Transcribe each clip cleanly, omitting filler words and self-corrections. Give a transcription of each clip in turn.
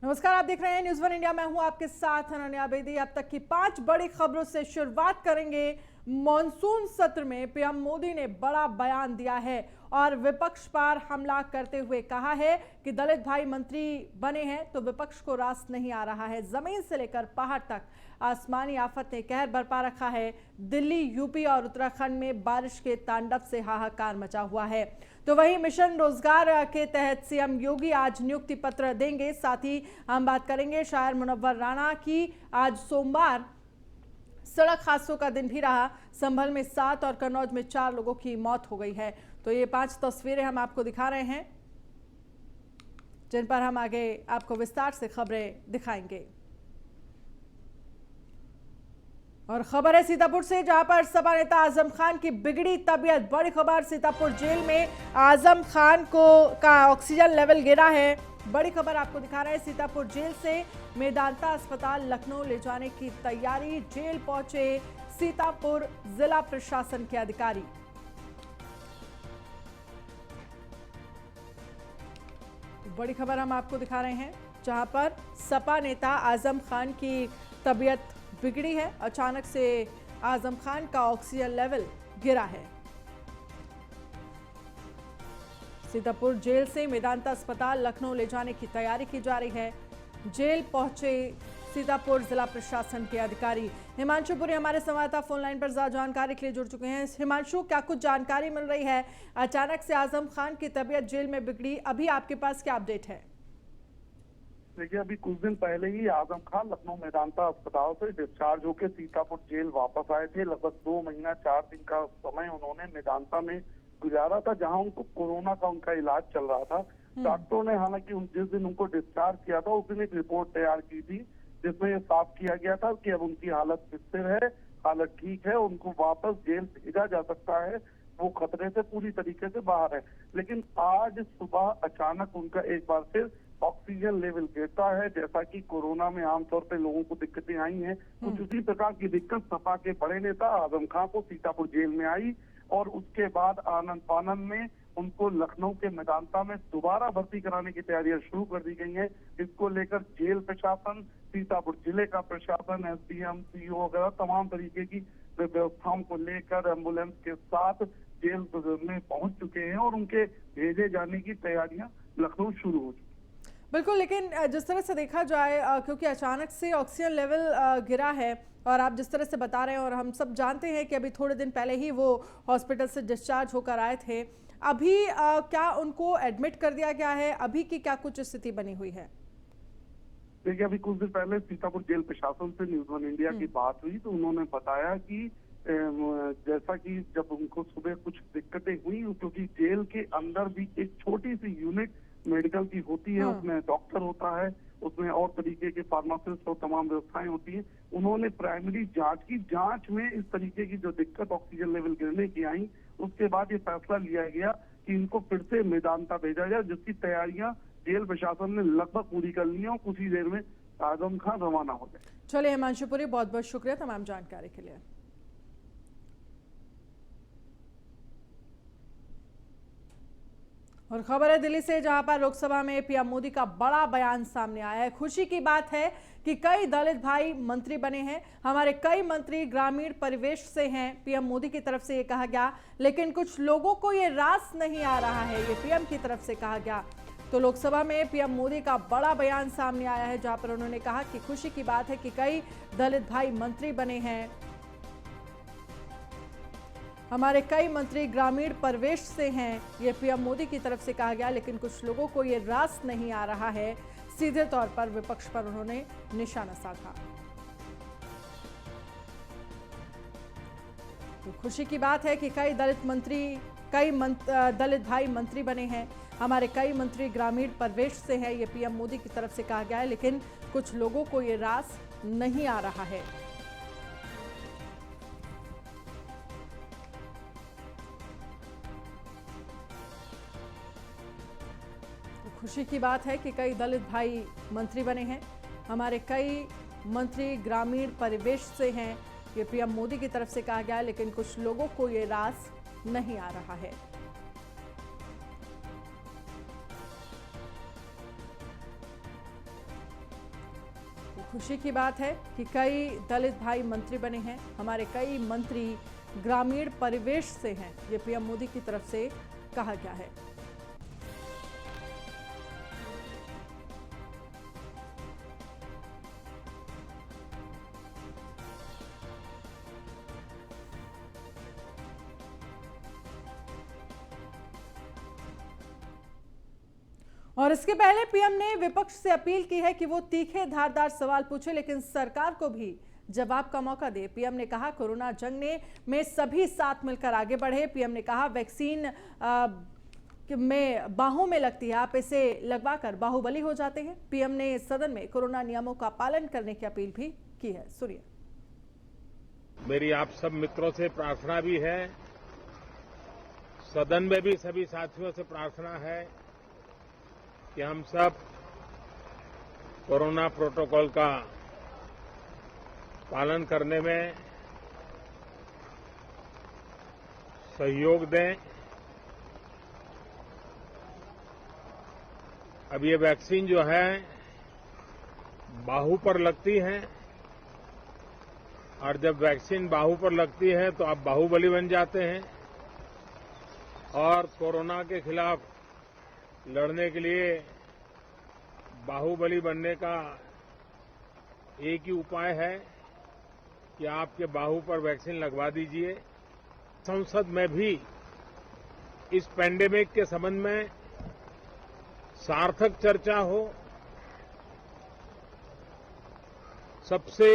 नमस्कार, आप देख रहे हैं न्यूज़ वन इंडिया। मैं हूं आपके साथ अनन्या बेदी। अब तक की 5 बड़ी खबरों से शुरुआत करेंगे। मॉनसून सत्र में पीएम मोदी ने बड़ा बयान दिया है और विपक्ष पर हमला करते हुए कहा है कि दलित भाई मंत्री बने हैं तो विपक्ष को रास नहीं आ रहा है। जमीन से लेकर पहाड़ तक आसमानी आफत ने कहर बरपा रखा है। दिल्ली, यूपी और उत्तराखंड में बारिश के तांडव से हाहाकार मचा हुआ है। तो वहीं मिशन रोजगार के तहत सीएम योगी आज नियुक्ति पत्र देंगे। साथ ही हम बात करेंगे शायर मुनव्वर राणा की। आज सोमवार सड़क हादसों का दिन भी रहा। संभल में 7 और कन्नौज में 4 लोगों की मौत हो गई है। तो ये 5 तस्वीरें हम आपको दिखा रहे हैं, जिन पर हम आगे आपको विस्तार से खबरें दिखाएंगे। और खबर है सीतापुर से, जहां पर सपा नेता आजम खान की बिगड़ी तबीयत। बड़ी खबर, सीतापुर जेल में आजम खान का ऑक्सीजन लेवल गिरा है। बड़ी खबर आपको दिखा रहे हैं सीतापुर जेल से। मेदांता अस्पताल लखनऊ ले जाने की तैयारी। जेल पहुंचे सीतापुर जिला प्रशासन के अधिकारी। बड़ी खबर हम आपको दिखा रहे हैं, जहां पर सपा नेता आजम खान की तबीयत बिगड़ी है। अचानक से आजम खान का ऑक्सीजन लेवल गिरा है। सीतापुर जेल से मेदांता अस्पताल लखनऊ ले जाने की तैयारी की जा रही है। जेल पहुंचे सीतापुर जिला प्रशासन के अधिकारी। हिमांशु पुरी हमारे संवाददाता फोन लाइन पर जानकारी के लिए जुड़ चुके हैं। हिमांशु, क्या कुछ जानकारी मिल रही है? अचानक से आजम खान की तबीयत जेल में बिगड़ी, अभी आपके पास क्या अपडेट है? देखिए, अभी कुछ दिन पहले ही आजम खान लखनऊ मेदांता अस्पताल से डिस्चार्ज होकर सीतापुर जेल वापस आए थे। लगभग 2 महीना 4 दिन का समय उन्होंने मेदांता में गुजारा था, जहां उनको कोरोना का उनका इलाज चल रहा था। डॉक्टरों ने हालांकि जिस दिन उनको डिस्चार्ज किया था उस दिन एक रिपोर्ट तैयार की थी, जिसमें ये साफ किया गया था कि अब उनकी हालत स्थिर है, हालत ठीक है, उनको वापस जेल भेजा जा सकता है, वो खतरे से पूरी तरीके से बाहर है। लेकिन आज सुबह अचानक उनका एक बार फिर ऑक्सीजन लेवल गिरता है। जैसा कि कोरोना में आमतौर पे लोगों को दिक्कतें आई हैं, कुछ उसी प्रकार की दिक्कत सपा के बड़े नेता आजम खान को सीतापुर जेल में आई और उसके बाद आनंद फानंद में उनको लखनऊ के मेदांता में दोबारा भर्ती कराने की तैयारियां शुरू कर दी गई हैं। इसको लेकर जेल प्रशासन, सीतापुर जिले का प्रशासन, एसडीएम, सीओ वगैरह तमाम तरीके की व्यवस्थाओं को लेकर एम्बुलेंस के साथ जेल में पहुंच चुके हैं और उनके भेजे जाने की तैयारियां लखनऊ शुरू हो चुकी। बिल्कुल, लेकिन जिस तरह से देखा जाए, क्योंकि अचानक से ऑक्सीजन लेवल गिरा है और आप जिस तरह से बता रहे हैं और हम सब जानते हैं कि अभी थोड़े दिन पहले ही वो हॉस्पिटल से डिस्चार्ज होकर आए थे, अभी क्या उनको एडमिट कर दिया गया है? अभी की क्या कुछ स्थिति बनी हुई है? देखिए, अभी कुछ दिन पहले सीतापुर जेल प्रशासन से न्यूज़ वन इंडिया की बात हुई तो उन्होंने बताया कि जैसा कि जब उनको सुबह कुछ दिक्कतें हुई, क्योंकि जेल के अंदर भी एक छोटी सी यूनिट मेडिकल की होती है, उसमें डॉक्टर होता है, उसमें और तरीके के फार्मासिस्ट और तमाम व्यवस्थाएं होती हैं। उन्होंने प्राइमरी जांच की, जांच में इस तरीके की जो दिक्कत ऑक्सीजन लेवल गिरने की आई, उसके बाद ये फैसला लिया गया कि इनको फिर से मेदांता भेजा जाए, जिसकी तैयारियां जेल प्रशासन ने लगभग पूरी कर ली है और कुछ ही देर में आजम खान रवाना हो गए। चलिए हिमांशु पुरी, बहुत बहुत शुक्रिया तमाम जानकारी के लिए। और खबर है दिल्ली से, जहां पर लोकसभा में पीएम मोदी का बड़ा बयान सामने आया है। खुशी की बात है कि कई दलित भाई मंत्री बने हैं। हमारे कई मंत्री ग्रामीण परिवेश से हैं, पीएम मोदी की तरफ से ये कहा गया। लेकिन कुछ लोगों को ये रास नहीं आ रहा है, ये पीएम की तरफ से कहा गया। तो लोकसभा में पीएम मोदी का बड़ा बयान सामने आया है, जहां पर उन्होंने कहा कि खुशी की बात है कि कई दलित भाई मंत्री बने हैं। हमारे कई मंत्री ग्रामीण परिवेश से हैं, ये पीएम मोदी की तरफ से कहा गया। लेकिन कुछ लोगों को ये रास नहीं आ रहा है, सीधे तौर पर विपक्ष पर उन्होंने निशाना साधा। तो खुशी की बात है कि कई दलित भाई मंत्री बने हैं। हमारे कई मंत्री ग्रामीण परिवेश से हैं, ये पीएम मोदी की तरफ से कहा गया है। लेकिन कुछ लोगों को ये रास नहीं आ रहा है। खुशी की बात है कि कई दलित भाई मंत्री बने हैं। हमारे कई मंत्री ग्रामीण परिवेश से हैं, ये पीएम मोदी की तरफ से कहा गया है। लेकिन कुछ लोगों को ये रास नहीं आ रहा है। खुशी की बात है कि कई दलित भाई मंत्री बने हैं। हमारे कई मंत्री ग्रामीण परिवेश से हैं, ये पीएम मोदी की तरफ से कहा गया है। और इसके पहले पीएम ने विपक्ष से अपील की है कि वो तीखे धारदार सवाल पूछे, लेकिन सरकार को भी जवाब का मौका दे। पीएम ने कहा कोरोना जंग में सभी साथ मिलकर आगे बढ़े। पीएम ने कहा वैक्सीन में बाहों में लगती है, आप इसे लगवाकर बाहुबली हो जाते हैं। पीएम ने सदन में कोरोना नियमों का पालन करने की अपील भी की है। सुनिए। मेरी आप सब मित्रों से प्रार्थना भी है, सदन में भी सभी साथियों से प्रार्थना है कि हम सब कोरोना प्रोटोकॉल का पालन करने में सहयोग दें। अब ये वैक्सीन जो है बाहू पर लगती है, और जब वैक्सीन बाहू पर लगती है तो आप बाहुबली बन जाते हैं। और कोरोना के खिलाफ लड़ने के लिए बाहुबली बनने का एक ही उपाय है कि आपके बाहू पर वैक्सीन लगवा दीजिए। संसद में भी इस पैंडेमिक के संबंध में सार्थक चर्चा हो, सबसे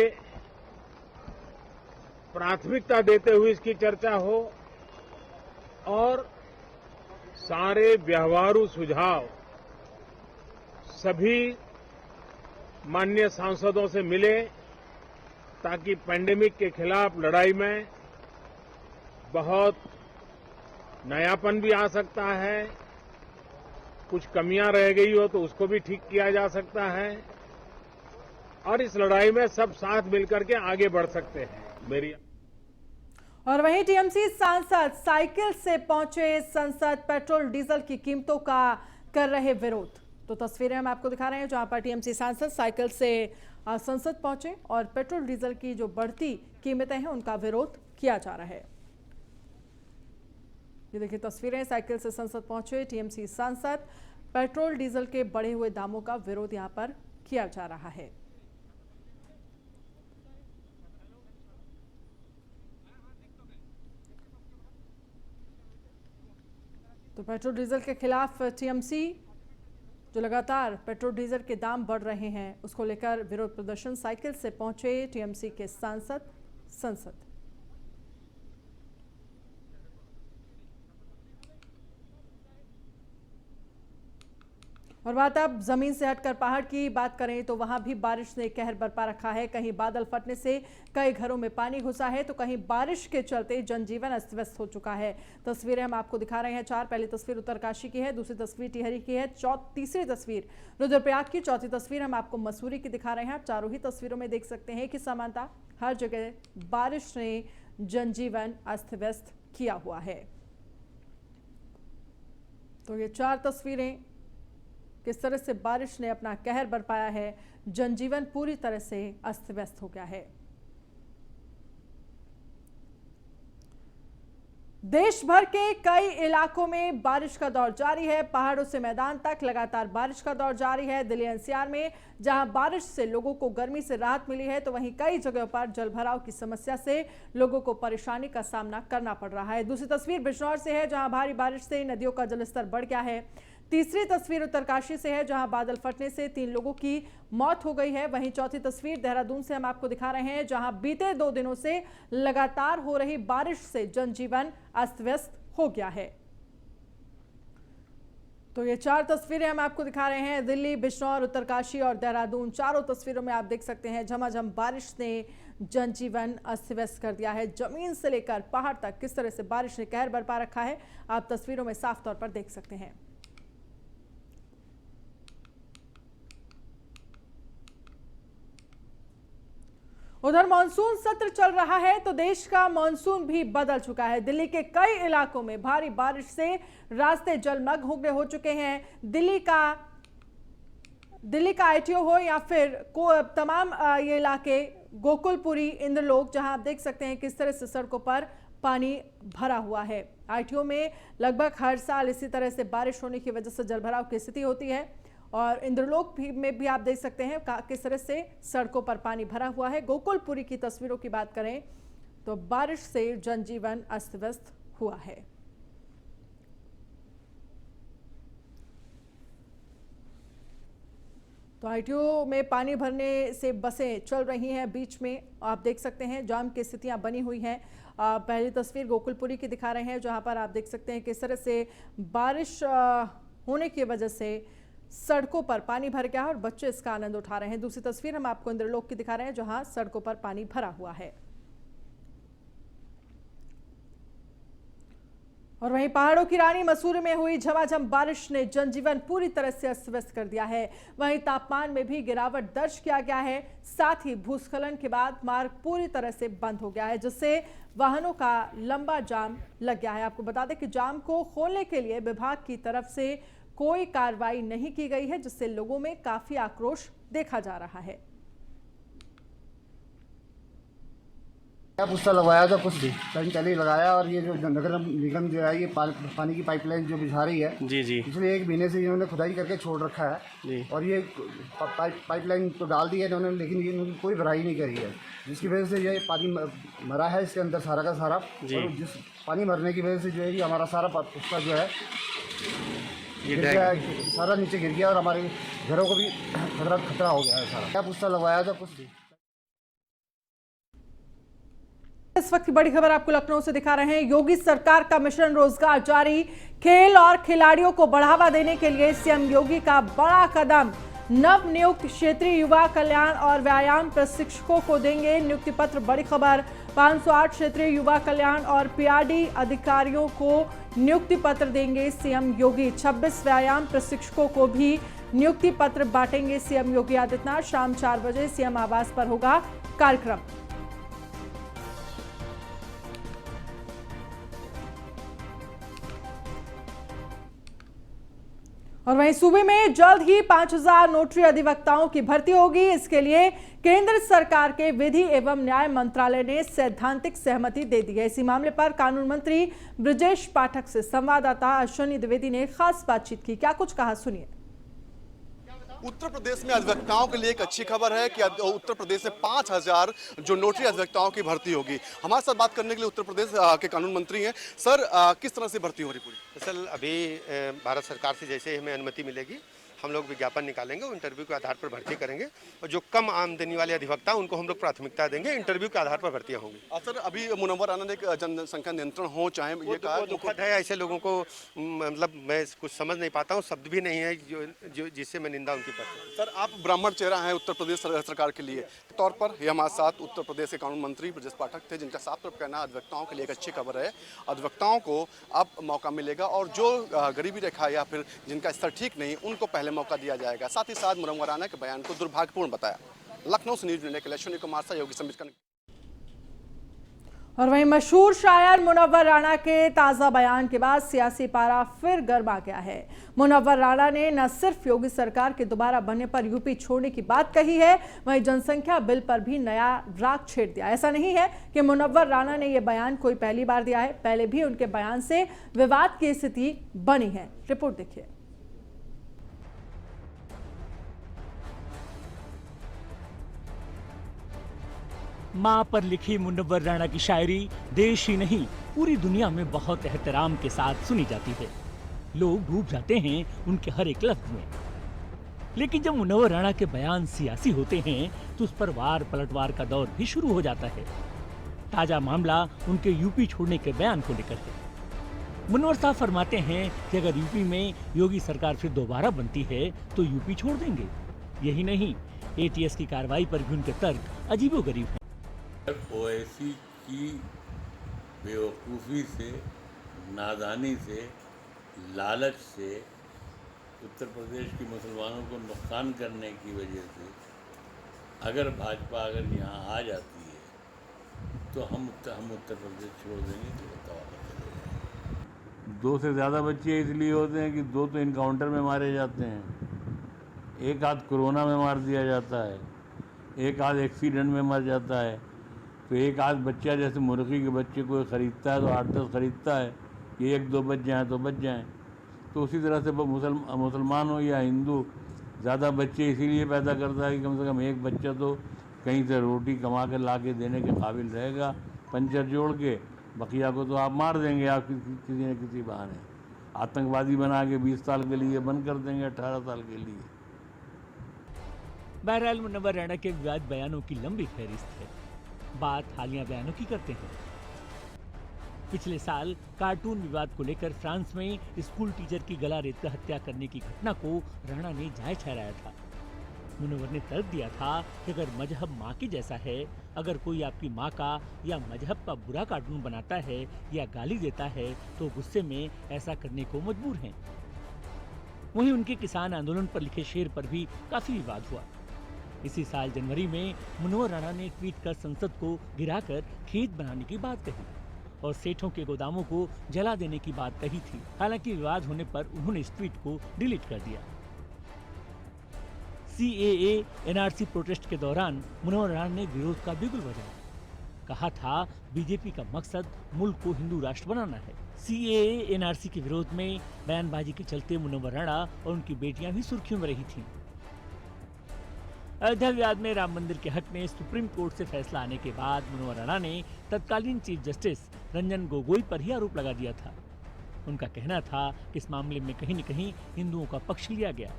प्राथमिकता देते हुए इसकी चर्चा हो, और सारे व्यवहारू सुझाव सभी माननीय सांसदों से मिले, ताकि पैंडेमिक के खिलाफ लड़ाई में बहुत नयापन भी आ सकता है, कुछ कमियां रह गई हो तो उसको भी ठीक किया जा सकता है, और इस लड़ाई में सब साथ मिलकर के आगे बढ़ सकते हैं। मेरी और वहीं टीएमसी सांसद साइकिल से पहुंचे संसद, पेट्रोल डीजल की कीमतों का कर रहे विरोध। तो तस्वीरें हम आपको दिखा रहे हैं जहां पर टीएमसी सांसद साइकिल से संसद पहुंचे और पेट्रोल डीजल की जो बढ़ती कीमतें हैं उनका विरोध किया जा रहा है। ये देखिए तस्वीरें, साइकिल से संसद पहुंचे टीएमसी सांसद, पेट्रोल डीजल के बढ़े हुए दामों का विरोध यहां पर किया जा रहा है। तो पेट्रोल डीजल के खिलाफ टीएमसी जो लगातार पेट्रोल डीजल के दाम बढ़ रहे हैं उसको लेकर विरोध प्रदर्शन, साइकिल से पहुंचे टीएमसी के सांसद संसद। और बात अब जमीन से हटकर पहाड़ की बात करें तो वहां भी बारिश ने कहर बरपा रखा है। कहीं बादल फटने से कई घरों में पानी घुसा है तो कहीं बारिश के चलते जनजीवन अस्त व्यस्त हो चुका है। तस्वीरें हम आपको दिखा रहे हैं चार। पहली तस्वीर उत्तरकाशी की है, दूसरी तस्वीर टिहरी की है, तीसरी तस्वीर रुद्रप्रयाग की, चौथी तस्वीर हम आपको मसूरी की दिखा रहे हैं। चारों ही तस्वीरों में देख सकते हैं कि समानता हर जगह बारिश ने जनजीवन अस्त व्यस्त किया हुआ है। तो ये चार तस्वीरें किस तरह से बारिश ने अपना कहर बरपाया है, जनजीवन पूरी तरह से अस्त व्यस्त हो गया है। देश भर के कई इलाकों में बारिश का दौर जारी है। पहाड़ों से मैदान तक लगातार बारिश का दौर जारी है। दिल्ली एनसीआर में जहां बारिश से लोगों को गर्मी से राहत मिली है तो वहीं कई जगहों पर जलभराव की समस्या से लोगों को परेशानी का सामना करना पड़ रहा है। दूसरी तस्वीर बिजनौर से है जहां भारी बारिश से नदियों का जलस्तर बढ़ गया है। तीसरी तस्वीर उत्तरकाशी से है जहां बादल फटने से 3 लोगों की मौत हो गई है। वहीं चौथी तस्वीर देहरादून से हम आपको दिखा रहे हैं जहां बीते 2 दिनों से लगातार हो रही बारिश से जनजीवन अस्त व्यस्त हो गया है। तो ये 4 तस्वीरें हम आपको दिखा रहे हैं, दिल्ली, बिजनौर, उत्तरकाशी और देहरादून। चारों तस्वीरों में आप देख सकते हैं झमाझम बारिश ने जनजीवन अस्त व्यस्त कर दिया है। जमीन से लेकर पहाड़ तक किस तरह से बारिश ने कहर बरपा रखा है आप तस्वीरों में साफ तौर पर देख सकते हैं। उधर मानसून सत्र चल रहा है तो देश का मानसून भी बदल चुका है। दिल्ली के कई इलाकों में भारी बारिश से रास्ते जलमग्न हो चुके हैं। दिल्ली का दिल्ली का आईटीओ हो या फिर तमाम ये इलाके गोकुलपुरी, इंद्रलोक, जहां आप देख सकते हैं किस तरह से सड़कों पर पानी भरा हुआ है। आईटीओ में लगभग हर साल इसी तरह से बारिश होने की वजह से जलभराव की स्थिति होती है और इंद्रलोक में भी आप देख सकते हैं किस तरह से सड़कों पर पानी भरा हुआ है। गोकुलपुरी की तस्वीरों की बात करें तो बारिश से जनजीवन अस्त व्यस्त हुआ है। तो आईटीओ में पानी भरने से बसें चल रही हैं, बीच में आप देख सकते हैं जाम की स्थितियां बनी हुई हैं। पहली तस्वीर गोकुलपुरी की दिखा रहे हैं जहां पर आप देख सकते हैं किस तरह से बारिश होने की वजह से सड़कों पर पानी भर गया है और बच्चे इसका आनंद उठा रहे हैं। दूसरी तस्वीर हम आपको इंद्रलोक की दिखा रहे हैं जहां सड़कों पर पानी भरा हुआ है। और वहीं पहाड़ों की रानी मसूरी में हुई झमाझम बारिश ने जनजीवन पूरी तरह से अस्त व्यस्त कर दिया है। वहीं तापमान में भी गिरावट दर्ज किया गया है। साथ ही भूस्खलन के बाद मार्ग पूरी तरह से बंद हो गया है, जिससे वाहनों का लंबा जाम लग गया है। आपको बता दें कि जाम को खोलने के लिए विभाग की तरफ से कोई कार्रवाई नहीं की गई है, जिससे लोगों में काफी आक्रोश देखा जा रहा है। उसका लगवाया था कुछ टाइम पहले ही लगाया और ये जो नगर निगम जो है ये पानी की पाइपलाइन जो बिछा रही है जी जी पिछले 1 महीने से इन्होंने खुदाई करके छोड़ रखा है जी। और ये पाइपलाइन तो डाल दी है इन्होंने, लेकिन ये इन्होंने कोई भराई नहीं करी है, जिसकी वजह से ये पानी मरा है इसके अंदर सारा का सारा। और जिस पानी मरने की वजह से जो है कि हमारा सारा उसका जो है गिर गया, सारा नीचे गिर गया और हमारे घरों को भी खतरा हो गया है सारा। क्या उसका लगवाया था कुछ। इस वक्त की बड़ी खबर आपको लखनऊ से दिखा रहे हैं। योगी सरकार का मिशन रोजगार जारी, खेल और खिलाड़ियों को बढ़ावा देने के लिए सीएम योगी का बड़ा कदम। नव नियुक्त क्षेत्रीय युवा कल्याण और व्यायाम प्रशिक्षकों को देंगे नियुक्ति पत्र। बड़ी खबर, 508 क्षेत्रीय युवा कल्याण और पीआरडी अधिकारियों को नियुक्ति पत्र देंगे सीएम योगी। 26 व्यायाम प्रशिक्षकों को भी नियुक्ति पत्र बांटेंगे सीएम योगी आदित्यनाथ। शाम 4 बजे सीएम आवास पर होगा कार्यक्रम। और वहीं सूबे में जल्द ही 5000 नोटरी अधिवक्ताओं की भर्ती होगी। इसके लिए केंद्र सरकार के विधि एवं न्याय मंत्रालय ने सैद्धांतिक सहमति दे दी है। इसी मामले पर कानून मंत्री ब्रजेश पाठक से संवाददाता अश्विनी द्विवेदी ने खास बातचीत की। क्या कुछ कहा, सुनिए। उत्तर प्रदेश में अधिवक्ताओं के लिए एक अच्छी खबर है कि उत्तर प्रदेश में 5000 जो नोटरी अधिवक्ताओं की भर्ती होगी। हमारे साथ बात करने के लिए उत्तर प्रदेश के कानून मंत्री हैं। सर, किस तरह से भर्ती हो रही पूरी? सर, अभी भारत सरकार से जैसे हमें अनुमति मिलेगी हम लोग विज्ञापन निकालेंगे, इंटरव्यू के आधार पर भर्ती करेंगे और जो कम आमदनी वाले अधिवक्ता उनको हम लोग प्राथमिकता देंगे, इंटरव्यू के आधार पर भर्तियां होंगी। सर, अभी मुनव्वर आनंद ने जनसंख्या नियंत्रण हो चाहे ये कहा, दुखद है। ऐसे लोगों को मतलब मैं कुछ समझ नहीं पाता हूँ, शब्द भी नहीं है जो जिससे मैं निंदा उनकी करता हूँ। सर, आप ब्राह्मण चेहरा हैं उत्तर प्रदेश सरकार के लिए तौर पर। ये हमारे साथ उत्तर प्रदेश के कानून मंत्री ब्रजेश पाठक थे, जिनका साफ तौर पर कहना अधिवक्ताओं के लिए एक अच्छी खबर है। अधिवक्ताओं को अब मौका मिलेगा और जो गरीबी रेखा या फिर जिनका स्तर ठीक नहीं, उनको पहले मौका दिया जाएगा। साथ ही साथ मुनव्वर राणा के बयान को दुर्भाग्यपूर्ण बताया। लखनऊ से न्यूज़ के लिए अश्विनी कुमार सा, योगी समिट। और वहीं मशहूर शायर मुनव्वर राणा के ताजा बयान के बाद सियासी पारा फिर गर्मा गया है। मुनव्वर राणा ने न सिर्फ योगी सरकार के दोबारा बनने पर यूपी छोड़ने की बात कही है, वहीं जनसंख्या बिल पर भी नया राग छेड़ दिया। ऐसा नहीं है कि मुनव्वर राणा ने यह बयान कोई पहली बार दिया है, पहले भी उनके बयान से विवाद की स्थिति बनी है। रिपोर्ट देखिए। मां पर लिखी मुनव्वर राणा की शायरी देश ही नहीं पूरी दुनिया में बहुत एहतराम के साथ सुनी जाती है। लोग डूब जाते हैं उनके हर एक लफ्ज में। लेकिन जब मुनव्वर राणा के बयान सियासी होते हैं तो उस पर वार पलटवार का दौर भी शुरू हो जाता है। ताजा मामला उनके यूपी छोड़ने के बयान को लेकर है। मुनव्वर साहब फरमाते हैं कि अगर यूपी में योगी सरकार फिर दोबारा बनती है तो यूपी छोड़ देंगे। यही नहीं, एटीएस की कार्रवाई पर भी उनके तर्क अजीबोगरीब हैं। ओवैसी की बेवकूफ़ी से, नादानी से, लालच से उत्तर प्रदेश के मुसलमानों को नुकसान करने की वजह से अगर भाजपा यहाँ आ जाती है तो हम उत्तर प्रदेश छोड़ देंगे तो बताओ। 2 से ज़्यादा बच्चे इसलिए होते हैं कि 2 तो इनकाउंटर में मारे जाते हैं, एक आध कोरोना में मार दिया जाता है, एक आध एक्सीडेंट में मर जाता है, तो एक आध बच्चा जैसे मुर्गी के बच्चे कोई ख़रीदता है तो 8-10 ख़रीदता है कि 1-2 बच जाएँ तो बच जाएँ। तो उसी तरह से मुसलमान हो या हिंदू ज़्यादा बच्चे इसीलिए पैदा करता है कि कम से कम एक बच्चा तो कहीं से रोटी कमा के ला के देने के काबिल रहेगा, पंचर जोड़ के। बकिया को तो आप मार देंगे आप किसी न किसी बहाने, आतंकवादी बना के 20 साल के लिए बंद कर देंगे, 18 साल के लिए। बहरहाल मुनव्वर राणा के विवाद बयानों की लंबी फहरिस्त है। बात हालिया बयानों की करते हैं। पिछले साल कार्टून विवाद को लेकर फ्रांस में स्कूल टीचर की गला रेतकर हत्या करने की घटना को राणा ने जायज ठहराया था। मुनव्वर ने तर्क दिया था कि अगर मजहब माँ के जैसा है, अगर कोई आपकी माँ का या मजहब का बुरा कार्टून बनाता है या गाली देता है तो गुस्से में ऐसा करने को मजबूर हैं। वहीं उनके किसान आंदोलन पर लिखे शेर पर भी काफी विवाद हुआ। इसी साल जनवरी में मुनव्वर राणा ने ट्वीट कर संसद को गिराकर खेत बनाने की बात कही और सेठों के गोदामों को जला देने की बात कही थी। हालांकि विवाद होने पर उन्होंने इस ट्वीट को डिलीट कर दिया। CAA NRC प्रोटेस्ट के दौरान मुनव्वर राणा ने विरोध का बिगुल बजाया। कहा था बीजेपी का मकसद मुल्क को हिंदू राष्ट्र बनाना है। CAA NRC के विरोध में बयानबाजी के चलते मुनव्वर राणा और उनकी बेटियां भी सुर्खियों में रही थीं। अयोध्या विवाद में राम मंदिर के हक में सुप्रीम कोर्ट से फैसला आने के बाद मुनव्वर राणा ने तत्कालीन चीफ जस्टिस रंजन गोगोई पर ही आरोप लगा दिया था। उनका कहना था कि इस मामले में कहीं न कहीं हिंदुओं का पक्ष लिया गया।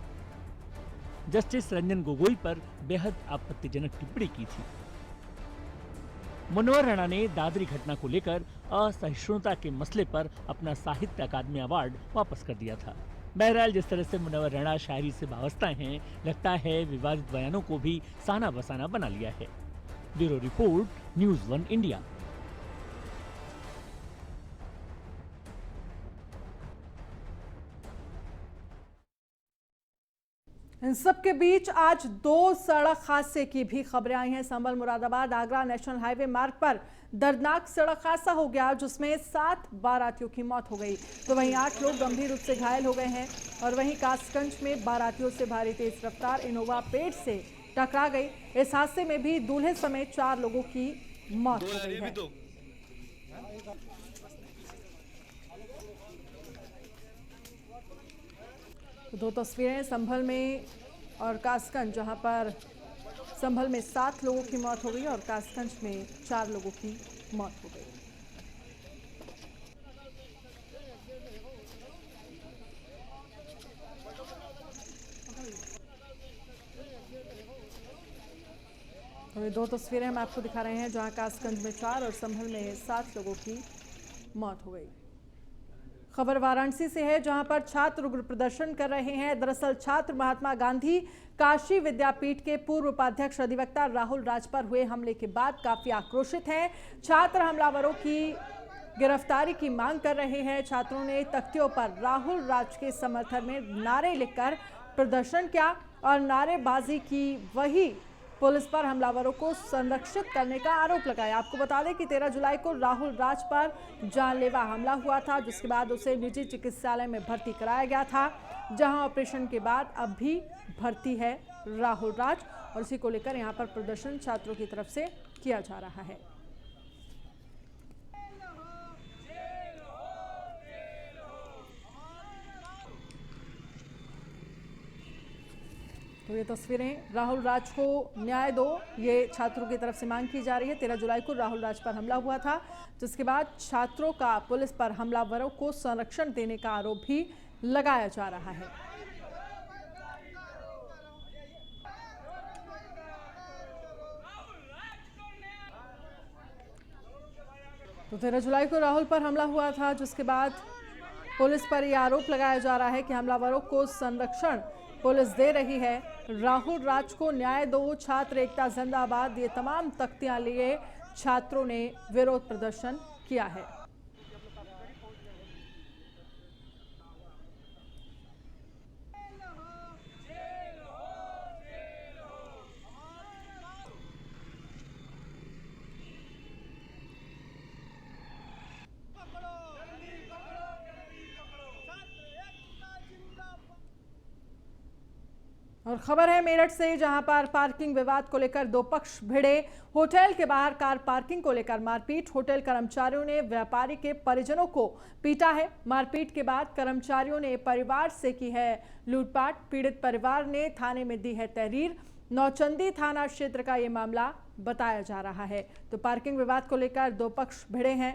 जस्टिस रंजन गोगोई पर बेहद आपत्तिजनक टिप्पणी की थी। मुनव्वर राणा ने दादरी घटना को लेकर असहिष्णुता के मसले पर अपना साहित्य अकादमी अवार्ड वापस कर दिया था। बहरहाल जिस तरह से मुनव्वर राणा शायरी से वाबस्ता हैं, लगता है विवादित बयानों को भी साना बसाना बना लिया है। Bureau report, news 1 India. इन सबके बीच आज 2 सड़क हादसे की भी खबरें आई हैं। संभल मुरादाबाद आगरा नेशनल हाईवे मार्ग पर दर्दनाक सड़क हादसा हो गया जिसमें 7 बारातियों की मौत हो गई, तो वहीं 8 लोग गंभीर रूप से घायल हो गए हैं। और वहीं कासगंज में बारातियों से भारी तेज रफ्तार इनोवा पेड़ से टकरा गई। इस हादसे में भी दूल्हे समेत 4 लोगों की मौत हो गई है। दो तस्वीरें संभल में और कासगंज, जहां पर संभल में 7 लोगों की मौत हो गई और कासगंज में 4 लोगों की मौत हो गई। तो ये 2 तस्वीरें हम आपको दिखा रहे हैं जहां कासगंज में 4 और संभल में 7 लोगों की मौत हो गई। खबर वाराणसी से है जहां पर छात्र उग्र प्रदर्शन कर रहे हैं। दरअसल छात्र महात्मा गांधी काशी विद्यापीठ के पूर्व उपाध्यक्ष अधिवक्ता राहुल राज पर हुए हमले के बाद काफी आक्रोशित हैं। छात्र हमलावरों की गिरफ्तारी की मांग कर रहे हैं। छात्रों ने तख्तियों पर राहुल राज के समर्थन में नारे लिखकर प्रदर्शन किया और नारेबाजी की। वही पुलिस पर हमलावरों को संरक्षित करने का आरोप लगाया। आपको बता दें कि 13 जुलाई को राहुल राज पर जानलेवा हमला हुआ था, जिसके बाद उसे निजी चिकित्सालय में भर्ती कराया गया था, जहां ऑपरेशन के बाद अब भी भर्ती है राहुल राज। और इसी को लेकर यहां पर प्रदर्शन छात्रों की तरफ से किया जा रहा है। तो ये तस्वीरें, राहुल राज को न्याय दो, ये छात्रों की तरफ से मांग की जा रही है। 13 जुलाई को राहुल राज पर हमला हुआ था, जिसके बाद छात्रों का पुलिस पर हमलावरों को संरक्षण देने का आरोप भी लगाया जा रहा है। तो 13 जुलाई को राहुल पर हमला हुआ था, जिसके बाद पुलिस पर यह आरोप लगाया जा रहा है कि हमलावरों को संरक्षण पुलिस दे रही है। राहुल राज को न्याय दो, छात्र एकता जिंदाबाद, ये तमाम तख्तियां लिए छात्रों ने विरोध प्रदर्शन किया है। और खबर है मेरठ से, जहां पर पार्किंग विवाद को लेकर दो पक्ष भिड़े। होटल के बाहर कार पार्किंग को लेकर मारपीट। होटल कर्मचारियों ने व्यापारी के परिजनों को पीटा है। मारपीट के बाद कर्मचारियों ने परिवार से की है लूटपाट। पीड़ित परिवार ने थाने में दी है तहरीर। नौचंदी थाना क्षेत्र का ये मामला बताया जा रहा है। तो पार्किंग विवाद को लेकर दो पक्ष भिड़े हैं।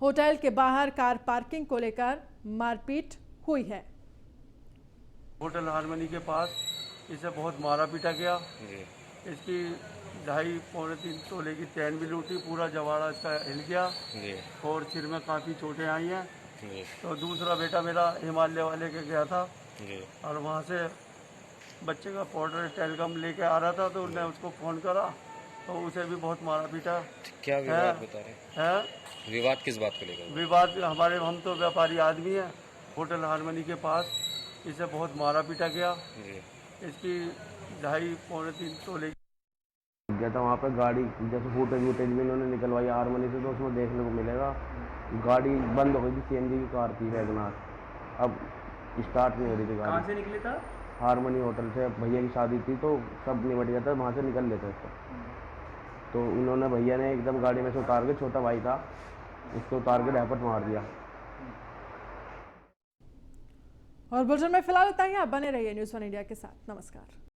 होटल के बाहर कार पार्किंग को लेकर मारपीट हुई है। होटल हारमोनी के पास इसे बहुत मारा पीटा गया। इसकी 2.5-3 तोले की चैन भी लूटी, पूरा जवाड़ा इसका हिल गया और सिर में काफ़ी चोटें आई हैं। तो दूसरा बेटा मेरा हिमालय वाले के गया था और वहाँ से बच्चे का पाउडर टेलीकॉम लेके आ रहा था, तो उन्होंने उसको फ़ोन करा तो उसे भी बहुत मारा पीटा। क्या विवाद बता रहे हैं? विवाद किस बात को लेकर? विवाद हम तो व्यापारी आदमी हैं। होटल हारमोनी के पास इसे बहुत मारा पीटा गया। इसकी 2.5-3 तोले गया था। वहाँ पे गाड़ी जैसे फुटेज भी इन्होंने निकलवाई हारमोनी से, तो उसमें देखने को मिलेगा गाड़ी बंद हो गई थी। CNG की कार थी वैगनार, अब स्टार्ट नहीं हो रही थी गाड़ी। कहाँ से निकले था? हारमोनी होटल से। भैया की शादी थी तो सब निपट गया था, वहाँ से निकल लेते थे। तो उन्होंने भैया ने एकदम गाड़ी में से उतार के, छोटा भाई था उसको उतार के डैपट मार दिया। और बुलेटिन में फिलहाल इतना ही। आप बने रहिए न्यूज़ 1 इंडिया के साथ। नमस्कार।